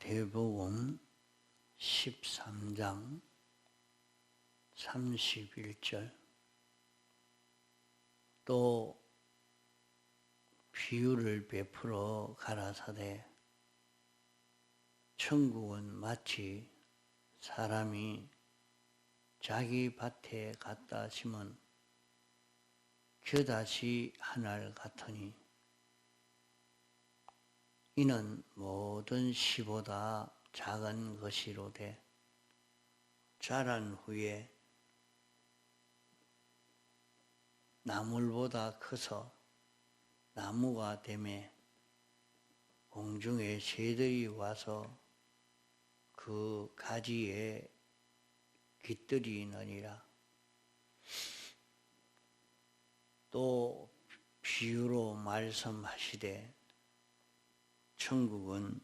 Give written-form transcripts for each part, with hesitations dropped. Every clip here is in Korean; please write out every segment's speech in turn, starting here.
마태복음 13장 31절 또 비유를 베풀어 가라사대 천국은 마치 사람이 자기 밭에 갖다 심은 겨자씨 하나를 같으니 이는 모든 씨보다 작은 것이로되 자란 후에 나물보다 커서 나무가 되매 공중의 새들이 와서 그 가지에 깃들이느니라. 또 비유로 말씀하시되 천국은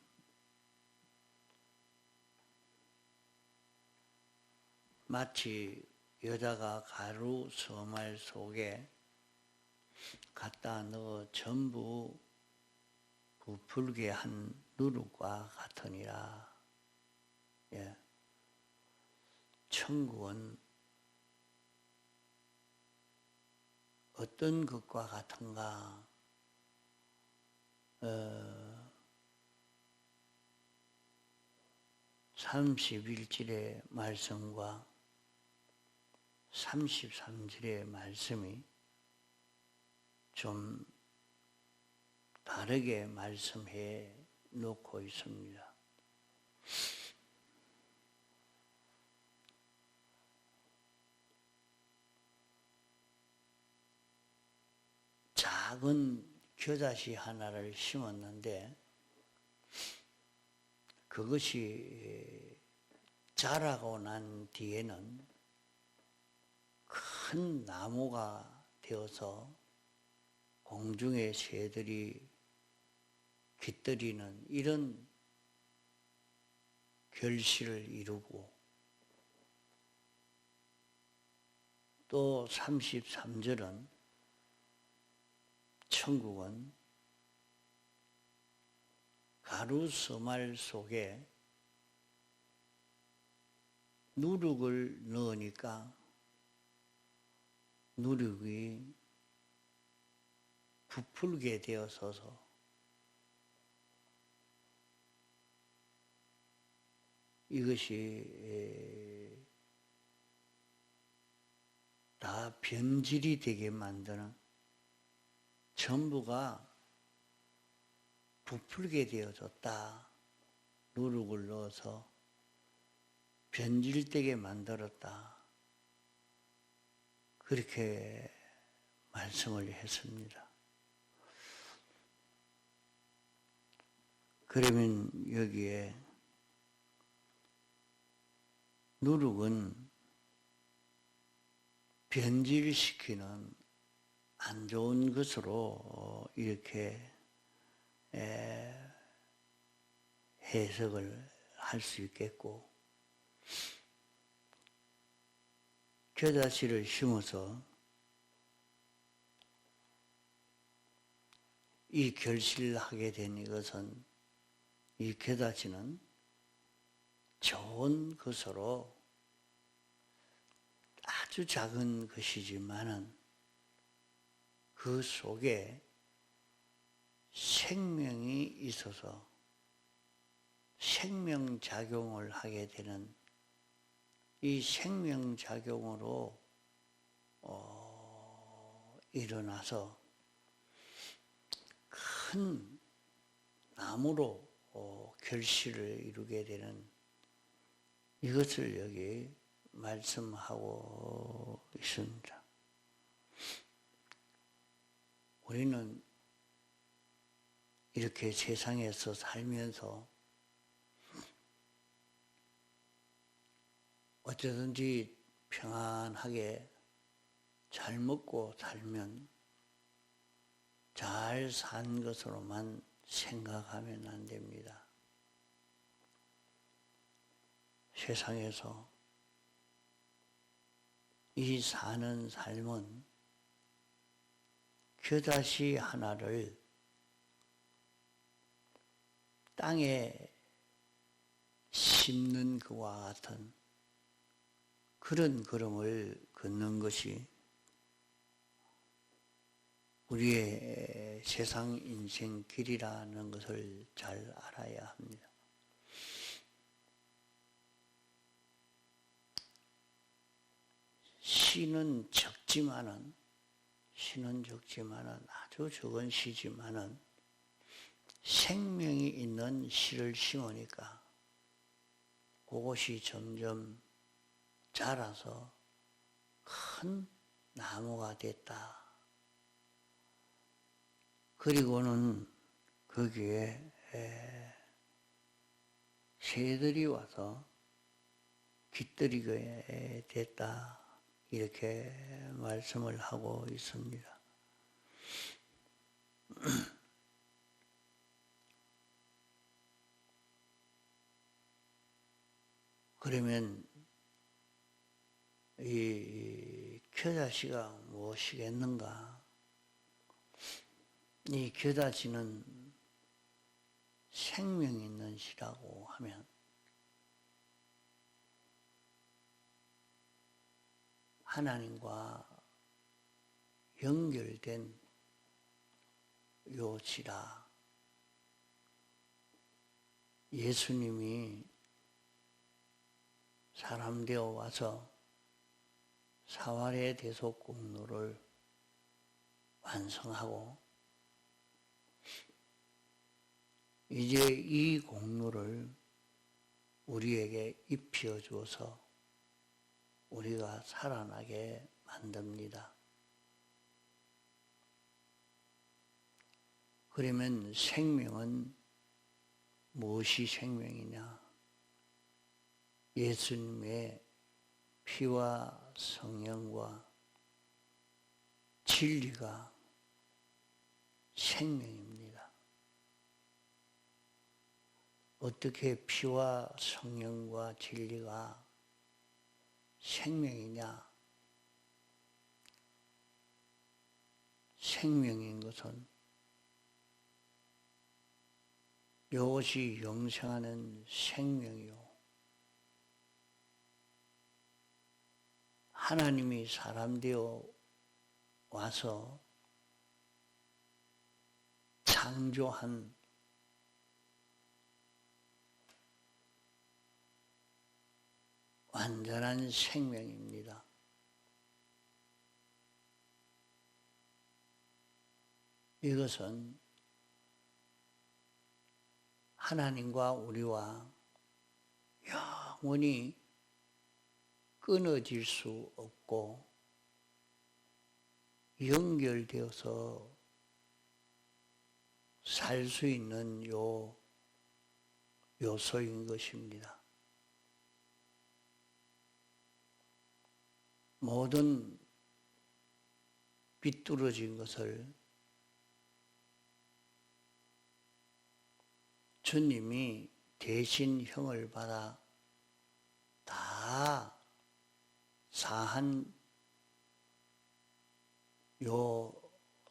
마치 여자가 가루 서말 속에 갖다 넣어 전부 부풀게 한 누룩과 같으니라. 예. 천국은 어떤 것과 같은가? 31절의 말씀과 33절의 말씀이 좀 다르게 말씀해 놓고 있습니다. 작은 겨자씨 하나를 심었는데 그것이 자라고 난 뒤에는 큰 나무가 되어서 공중의 새들이 깃들이는 이런 결실을 이루고 또 33절은 천국은 가루 서말 속에 누룩을 넣으니까 누룩이 부풀게 되어서서 이것이 다 변질이 되게 만드는 전부가 부풀게 되어졌다. 누룩을 넣어서 변질되게 만들었다. 그렇게 말씀을 했습니다. 그러면 여기에 누룩은 변질시키는 안 좋은 것으로 이렇게 해석을 할 수 있겠고 겨자씨를 심어서 이 결실하게 된 이것은 이 겨자씨는 좋은 것으로 아주 작은 것이지만은 그 속에 생명이 있어서 생명작용을 하게 되는 이 생명작용으로 일어나서 큰 나무로 결실을 이루게 되는 이것을 여기 말씀하고 있습니다. 우리는 이렇게 세상에서 살면서 어쩌든지 평안하게 잘 먹고 살면 잘 산 것으로만 생각하면 안 됩니다. 세상에서 이 사는 삶은 겨자씨 하나를 땅에 씹는 그와 같은 그런 걸음을 걷는 것이 우리의 세상 인생 길이라는 것을 잘 알아야 합니다. 시는 적지만은 아주 적은 시지만은 생명이 있는 씨를 심으니까 그것이 점점 자라서 큰 나무가 됐다. 그리고는 거기에 새들이 와서 깃들이게 됐다. 이렇게 말씀을 하고 있습니다. 그러면 이 겨자씨가 무엇이겠는가? 이 겨자씨는 생명 있는 씨라고 하면 하나님과 연결된 요지라. 예수님이 사람 되어 와서 사활의 대속 공로를 완성하고 이제 이 공로를 우리에게 입혀 주어서 우리가 살아나게 만듭니다. 그러면 생명은 무엇이 생명이냐? 예수님의 피와 성령과 진리가 생명입니다. 어떻게 피와 성령과 진리가 생명이냐? 생명인 것은 이것이 영생하는 생명이요. 하나님이 사람 되어 와서 창조한 완전한 생명입니다. 이것은 하나님과 우리와 영원히 끊어질 수 없고 연결되어서 살 수 있는 요소인 것입니다. 모든 비뚤어진 것을 주님이 대신 형을 받아 다 사한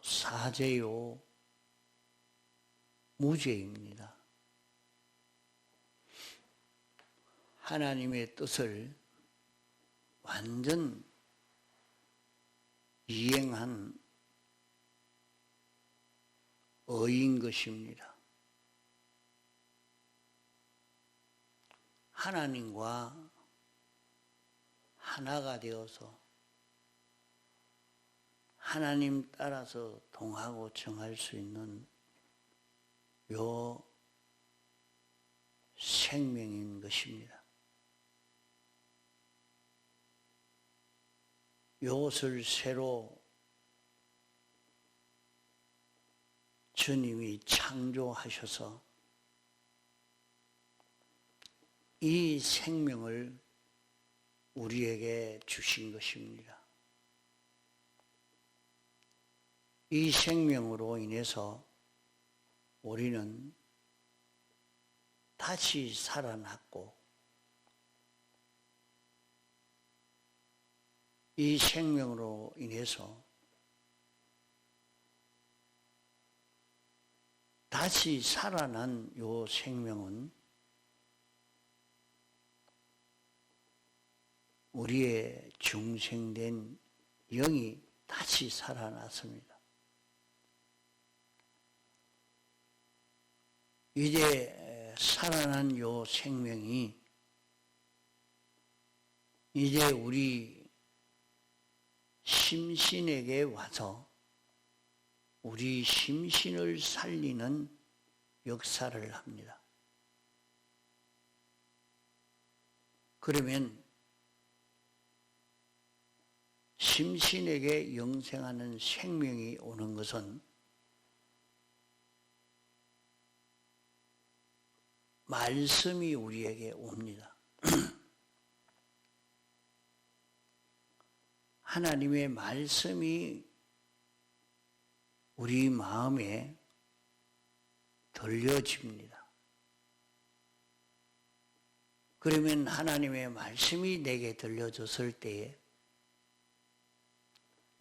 사죄요 무죄입니다. 하나님의 뜻을 완전 이행한 의인 것입니다. 하나님과 하나가 되어서 하나님 따라서 동하고 정할 수 있는 요 생명인 것입니다. 이것을 새로 주님이 창조하셔서 이 생명을 우리에게 주신 것입니다. 이 생명으로 인해서 우리는 다시 살아났고 이 생명으로 인해서 다시 살아난 요 생명은 우리의 중생된 영이 다시 살아났습니다. 이제 살아난 요 생명이 이제 우리 심신에게 와서 우리 심신을 살리는 역사를 합니다. 그러면 심신에게 영생하는 생명이 오는 것은 말씀이 우리에게 옵니다. 하나님의 말씀이 우리 마음에 들려집니다. 그러면 하나님의 말씀이 내게 들려졌을 때에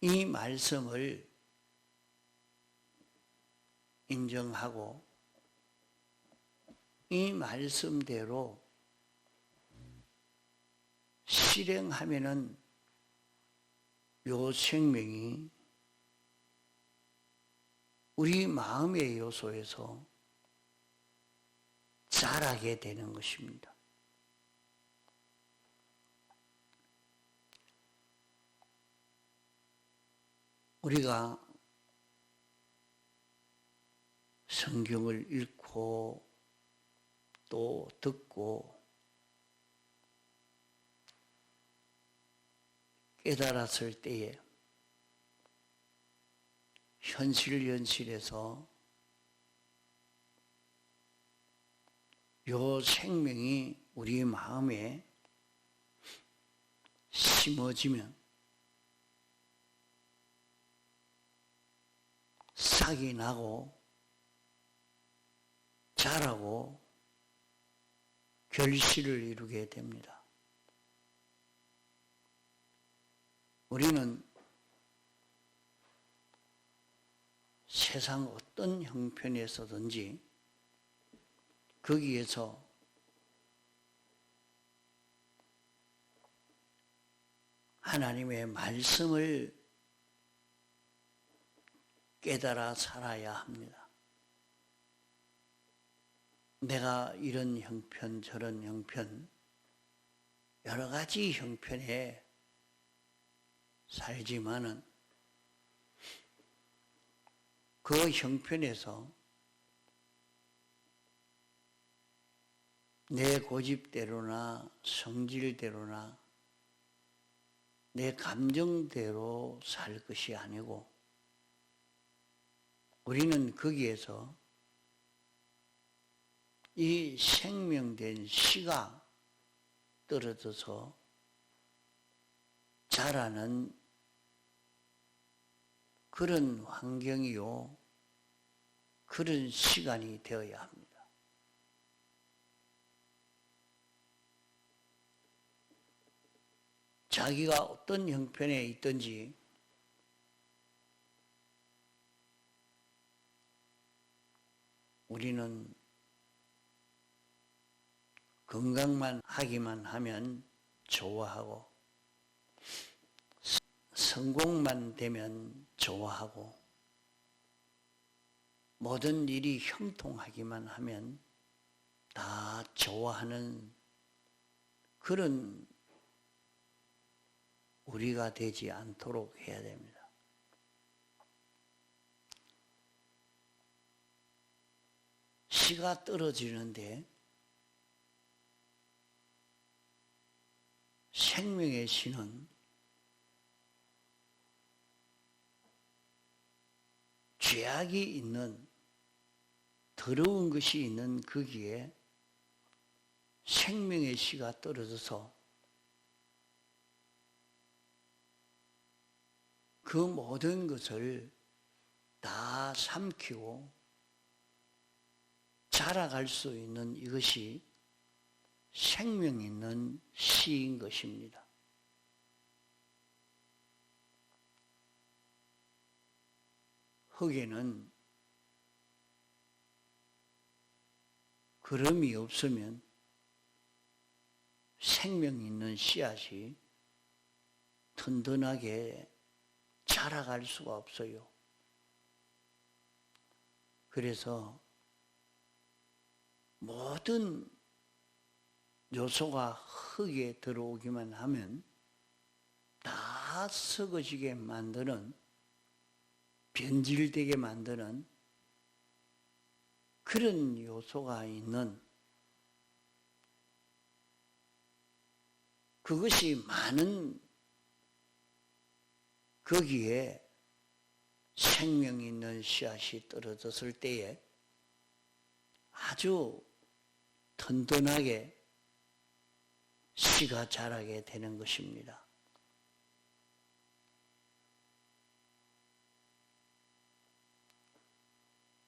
이 말씀을 인정하고 이 말씀대로 실행하면은 요 생명이 우리 마음의 요소에서 자라게 되는 것입니다. 우리가 성경을 읽고 또 듣고 깨달았을 때에 현실에서 요 생명이 우리 마음에 심어지면 싹이 나고 자라고 결실을 이루게 됩니다. 우리는 세상 어떤 형편에서든지 거기에서 하나님의 말씀을 깨달아 살아야 합니다. 내가 이런 형편 저런 형편 여러 가지 형편에 살지만은 그 형편에서 내 고집대로나 성질대로나 내 감정대로 살 것이 아니고 우리는 거기에서 이 생명된 씨가 떨어져서 자라는 그런 환경이요, 그런 시간이 되어야 합니다. 자기가 어떤 형편에 있든지 우리는 건강만 하기만 하면 좋아하고 성공만 되면 좋아하고 모든 일이 형통하기만 하면 다 좋아하는 그런 우리가 되지 않도록 해야 됩니다. 씨가 떨어지는데 생명의 씨는 죄악이 있는 더러운 것이 있는 거기에 생명의 씨가 떨어져서 그 모든 것을 다 삼키고 자라갈 수 있는 이것이 생명 있는 씨인 것입니다. 흙에는 거름이 없으면 생명 있는 씨앗이 든든하게 자라갈 수가 없어요. 그래서 모든 요소가 흙에 들어오기만 하면 다 썩어지게 만드는, 변질되게 만드는 그런 요소가 있는, 그것이 많은, 거기에 생명 있는 씨앗이 떨어졌을 때에 아주 든든하게 씨가 자라게 되는 것입니다.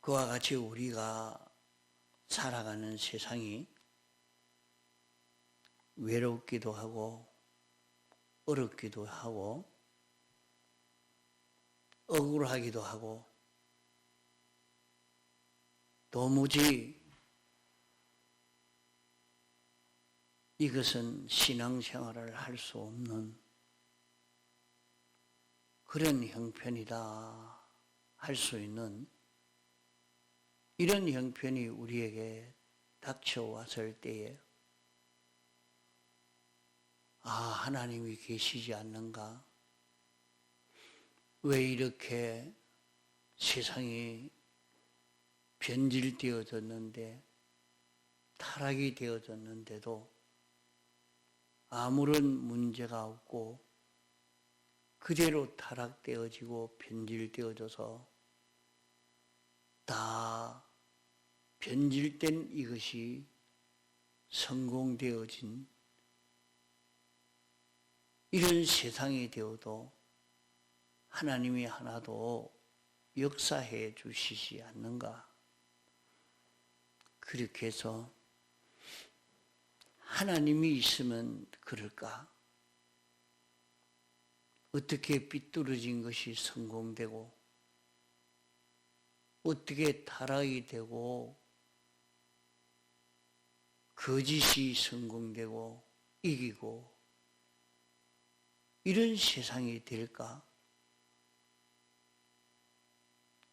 그와 같이 우리가 살아가는 세상이 외롭기도 하고 어렵기도 하고 억울하기도 하고 도무지 이것은 신앙생활을 할 수 없는 그런 형편이다 할 수 있는 이런 형편이 우리에게 닥쳐왔을 때에 하나님이 계시지 않는가? 왜 이렇게 세상이 변질되어졌는데, 타락이 되어졌는데도 아무런 문제가 없고 그대로 타락되어지고 변질되어져서 다 변질된 이것이 성공되어진 이런 세상이 되어도 하나님이 하나도 역사해 주시지 않는가? 그렇게 해서 하나님이 있으면 그럴까? 어떻게 삐뚤어진 것이 성공되고 어떻게 타락이 되고 거짓이 성공되고 이기고 이런 세상이 될까?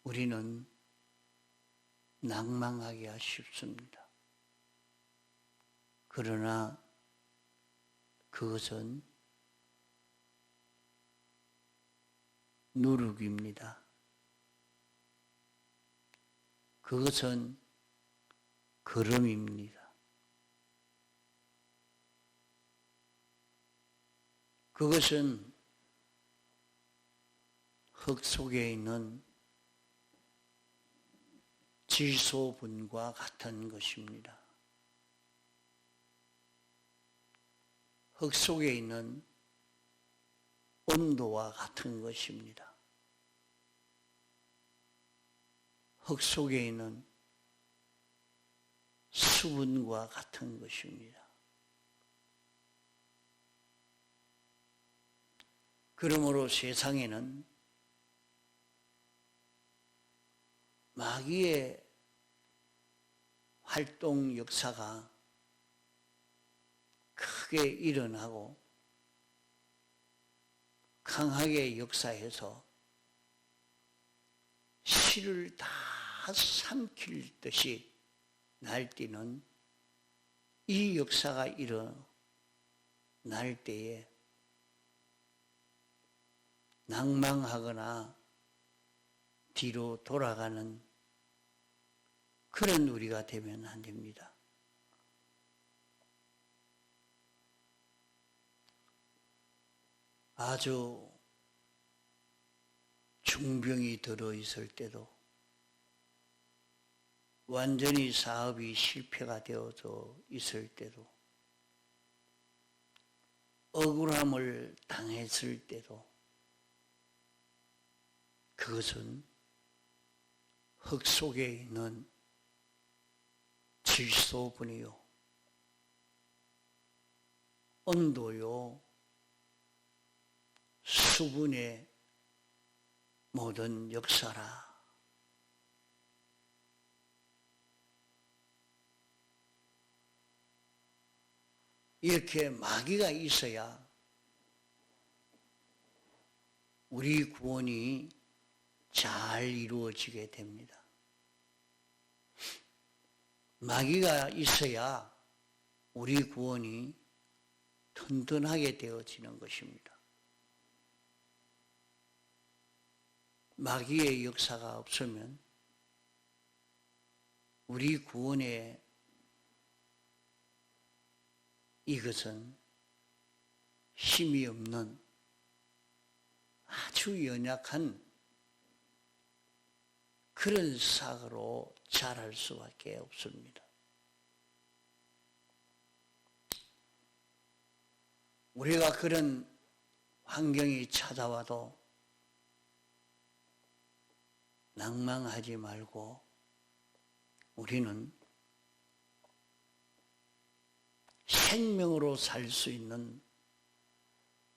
우리는 낭망하기가 쉽습니다. 그러나 그것은 누룩입니다. 그것은 거름입니다. 그것은 흙 속에 있는 질소분과 같은 것입니다. 흙 속에 있는 온도와 같은 것입니다. 흙 속에 있는 수분과 같은 것입니다. 그러므로 세상에는 마귀의 활동 역사가 크게 일어나고 강하게 역사해서 씨를 다 삼킬 듯이 날뛰는 이 역사가 일어날 때에 낭망하거나 뒤로 돌아가는 그런 우리가 되면 안 됩니다. 아주 중병이 들어있을 때도 완전히 사업이 실패가 되어져 있을 때도 억울함을 당했을 때도 그것은 흙 속에 있는 질소분이요, 온도요, 수분의 모든 역사라. 이렇게 마귀가 있어야 우리 구원이 잘 이루어지게 됩니다. 마귀가 있어야 우리 구원이 튼튼하게 되어지는 것입니다. 마귀의 역사가 없으면 우리 구원의 이것은 힘이 없는 아주 연약한 그런 사고로 자랄 수밖에 없습니다. 우리가 그런 환경이 찾아와도 낭망하지 말고 우리는 생명으로 살 수 있는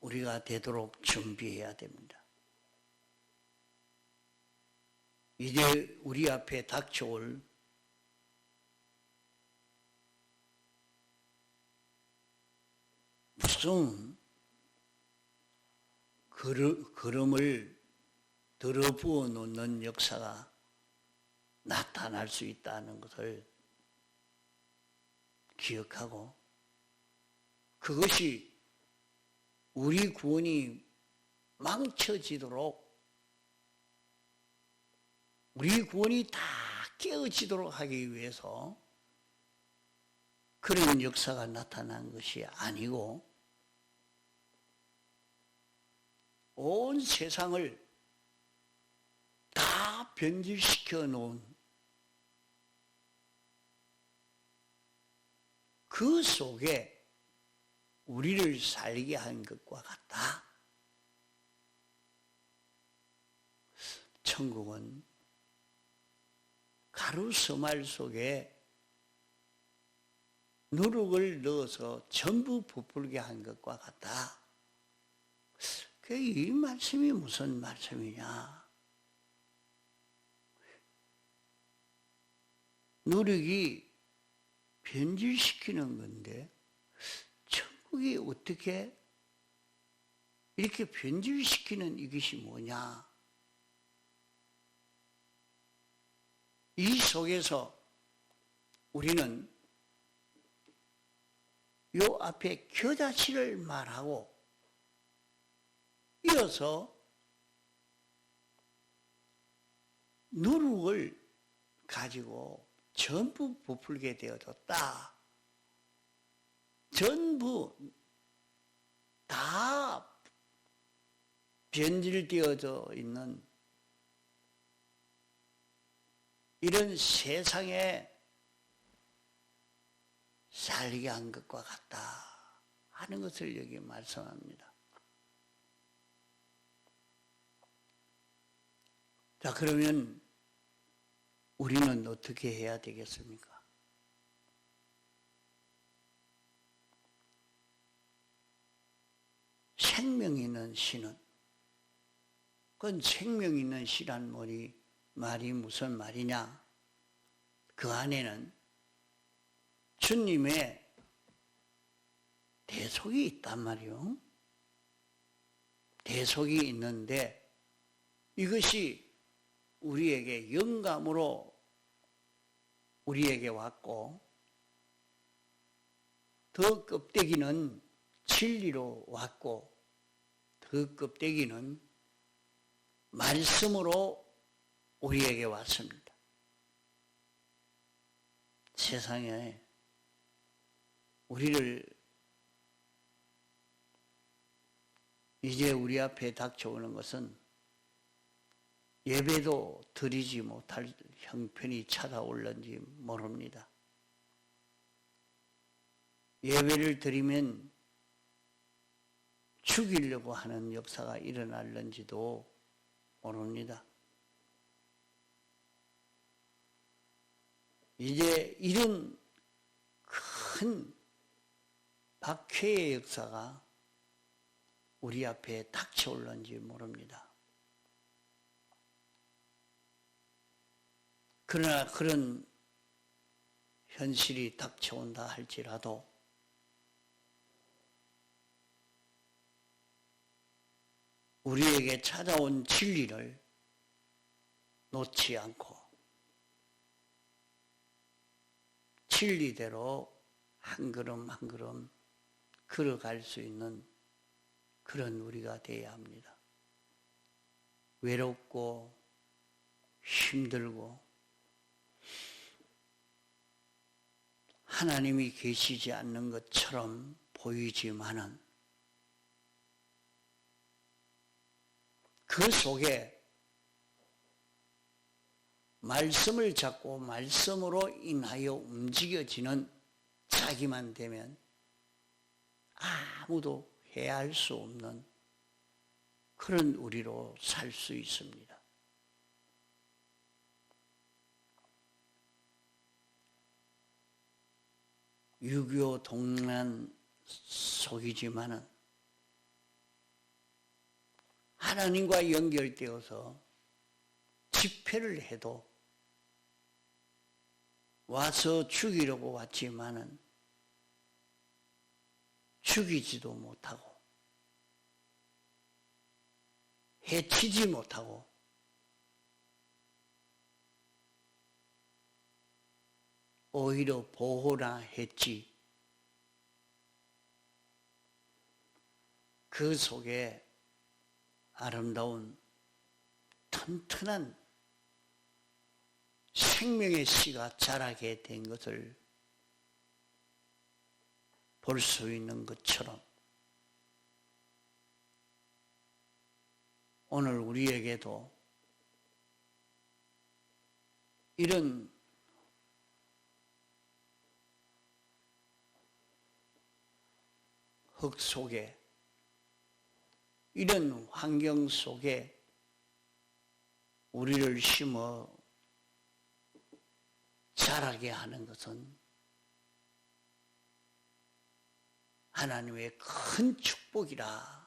우리가 되도록 준비해야 됩니다. 이제 우리 앞에 닥쳐올 무서운 걸음을 들어부어 놓는 역사가 나타날 수 있다는 것을 기억하고 그것이 우리 구원이 망쳐지도록 우리 구원이 다 깨어지도록 하기 위해서 그런 역사가 나타난 것이 아니고 온 세상을 다 변질시켜 놓은 그 속에 우리를 살게 한 것과 같다. 천국은 가루 서말 속에 누룩을 넣어서 전부 부풀게 한 것과 같다. 이 말씀이 무슨 말씀이냐? 누룩이 변질시키는 건데 천국이 어떻게 이렇게 변질시키는 이것이 뭐냐? 이 속에서 우리는 요 앞에 겨자씨를 말하고 이어서 누룩을 가지고 전부 부풀게 되어졌다. 전부 다 변질되어져 있는 이런 세상에 살게 한 것과 같다 하는 것을 여기 말씀합니다. 자, 그러면 우리는 어떻게 해야 되겠습니까? 생명 있는 씨는, 그건 생명 있는 씨란 말이 무슨 말이냐? 그 안에는 주님의 대속이 있단 말이요. 대속이 있는데 이것이 우리에게 영감으로 우리에게 왔고 더 껍데기는 진리로 왔고 더 껍데기는 말씀으로 우리에게 왔습니다. 세상에 우리를 이제 우리 앞에 닥쳐오는 것은 예배도 드리지 못할 형편이 찾아올는지 모릅니다. 예배를 드리면 죽이려고 하는 역사가 일어날는지도 모릅니다. 이제 이런 큰 박해의 역사가 우리 앞에 닥쳐올는지 모릅니다. 그러나 그런 현실이 닥쳐온다 할지라도 우리에게 찾아온 진리를 놓지 않고 진리대로 한 걸음 한 걸음 걸어갈 수 있는 그런 우리가 되어야 합니다. 외롭고 힘들고 하나님이 계시지 않는 것처럼 보이지만은 그 속에 말씀을 잡고 말씀으로 인하여 움직여지는 자기만 되면 아무도 해할 수 없는 그런 우리로 살 수 있습니다. 유교 동란 속이지만은 하나님과 연결되어서 집회를 해도 와서 죽이려고 왔지만은 죽이지도 못하고 해치지 못하고 오히려 보호나 했지. 그 속에 아름다운 튼튼한 생명의 씨가 자라게 된 것을 볼 수 있는 것처럼 오늘 우리에게도 이런 흙 속에 이런 환경 속에 우리를 심어 자라게 하는 것은 하나님의 큰 축복이라.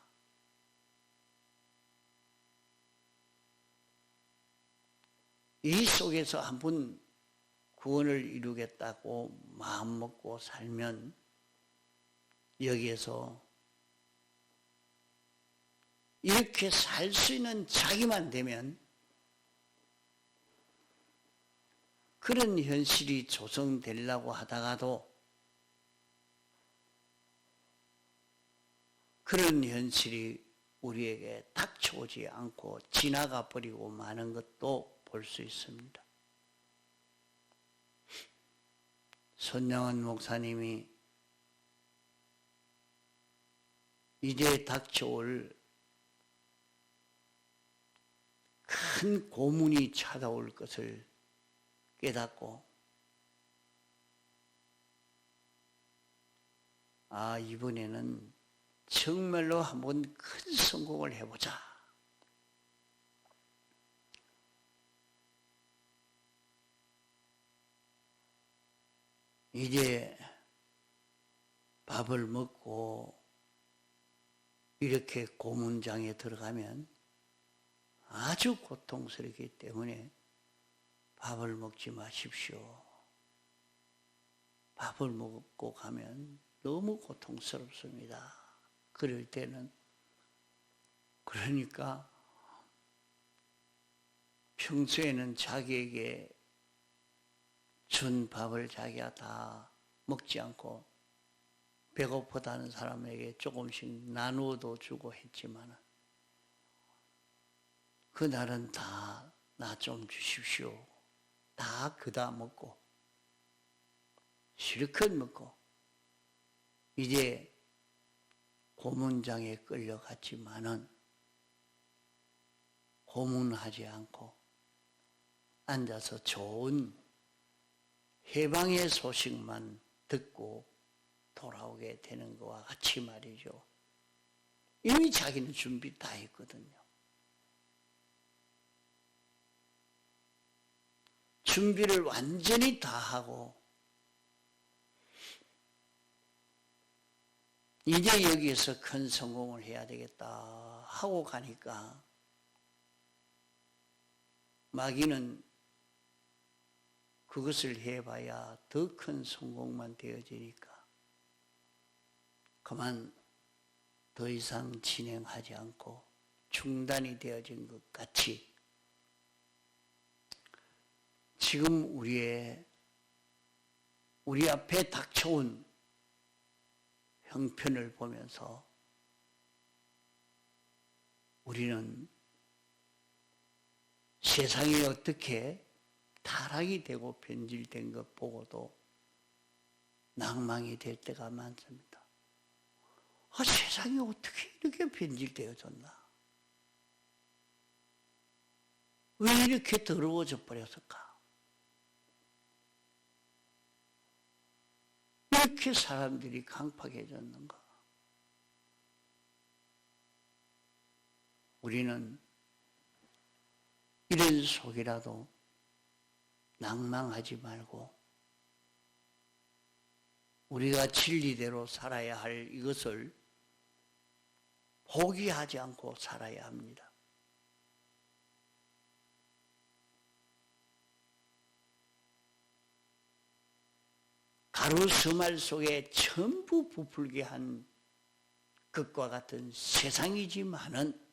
이 속에서 한번 구원을 이루겠다고 마음먹고 살면 여기에서 이렇게 살 수 있는 자기만 되면 그런 현실이 조성되려고 하다가도 그런 현실이 우리에게 닥쳐오지 않고 지나가 버리고 마는 것도 볼 수 있습니다. 손영은 목사님이 이제 닥쳐올 큰 고문이 찾아올 것을 깨닫고 이번에는 정말로 한번 큰 성공을 해보자. 이제 밥을 먹고 이렇게 고문장에 들어가면 아주 고통스럽기 때문에 밥을 먹지 마십시오. 밥을 먹고 가면 너무 고통스럽습니다. 그럴 때는 그러니까 평소에는 자기에게 준 밥을 자기가 다 먹지 않고 배고프다는 사람에게 조금씩 나누어도 주고 했지만 그날은 다 나 좀 주십시오. 다 그다 먹고 실컷 먹고 이제 고문장에 끌려갔지만은 고문하지 않고 앉아서 좋은 해방의 소식만 듣고 돌아오게 되는 것과 같이 말이죠. 이미 자기는 준비 다 했거든요. 준비를 완전히 다 하고 이제 여기에서 큰 성공을 해야 되겠다 하고 가니까 마귀는 그것을 해봐야 더 큰 성공만 되어지니까 그만 더 이상 진행하지 않고 중단이 되어진 것 같이 지금 우리 앞에 닥쳐온 형편을 보면서 우리는 세상이 어떻게 타락이 되고 변질된 것 보고도 낭망이 될 때가 많습니다. 세상이 어떻게 이렇게 변질되어졌나? 왜 이렇게 더러워져 버렸을까? 이렇게 사람들이 강팍해졌는가? 우리는 이런 속이라도 낭망하지 말고 우리가 진리대로 살아야 할 이것을 포기하지 않고 살아야 합니다. 가루 서말 속에 전부 부풀게 한 것과 같은 세상이지만은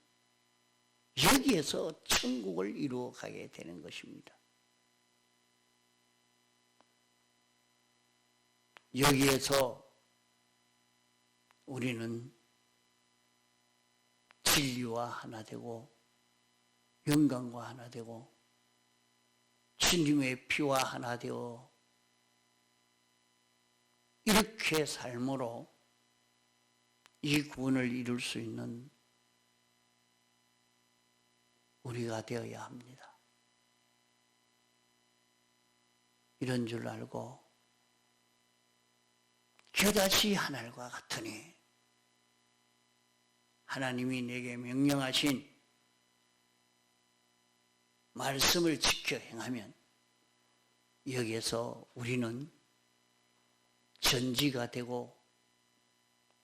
여기에서 천국을 이루어가게 되는 것입니다. 여기에서 우리는 진리와 하나 되고 영광과 하나 되고 주님의 피와 하나 되어 이렇게 삶으로 이 구원을 이룰 수 있는 우리가 되어야 합니다. 이런 줄 알고 겨다시 하늘과 같으니 하나님이 내게 명령하신 말씀을 지켜 행하면 여기에서 우리는 전지가 되고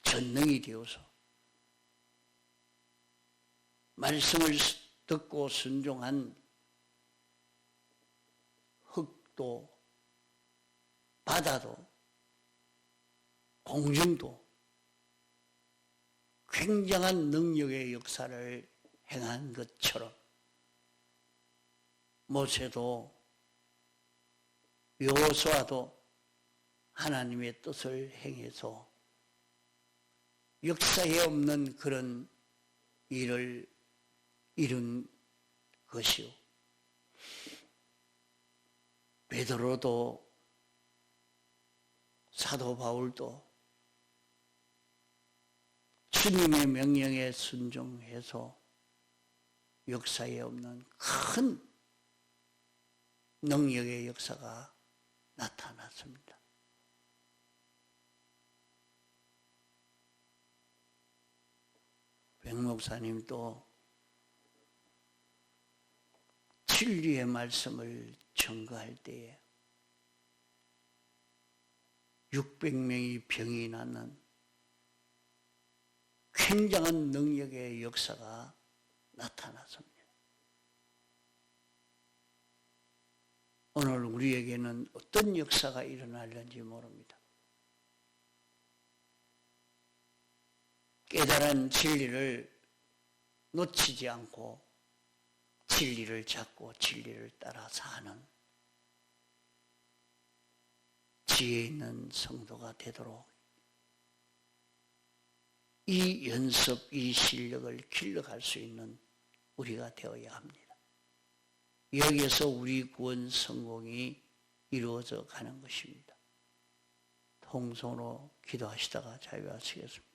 전능이 되어서 말씀을 듣고 순종한 흙도 바다도 공중도 굉장한 능력의 역사를 행한 것처럼 모세도 여호수아도 하나님의 뜻을 행해서 역사에 없는 그런 일을 이룬 것이요. 베드로도 사도 바울도 주님의 명령에 순종해서 역사에 없는 큰 능력의 역사가 나타났습니다. 백 목사님도 진리의 말씀을 전가할 때에 600명이 병이 낫는 굉장한 능력의 역사가 나타났습니다. 오늘 우리에게는 어떤 역사가 일어날는지 모릅니다. 깨달은 진리를 놓치지 않고 진리를 찾고 진리를 따라 사는 지혜 있는 성도가 되도록 이 연습, 이 실력을 길러갈 수 있는 우리가 되어야 합니다. 여기에서 우리 구원 성공이 이루어져 가는 것입니다. 통성으로 기도하시다가 자유하시겠습니다.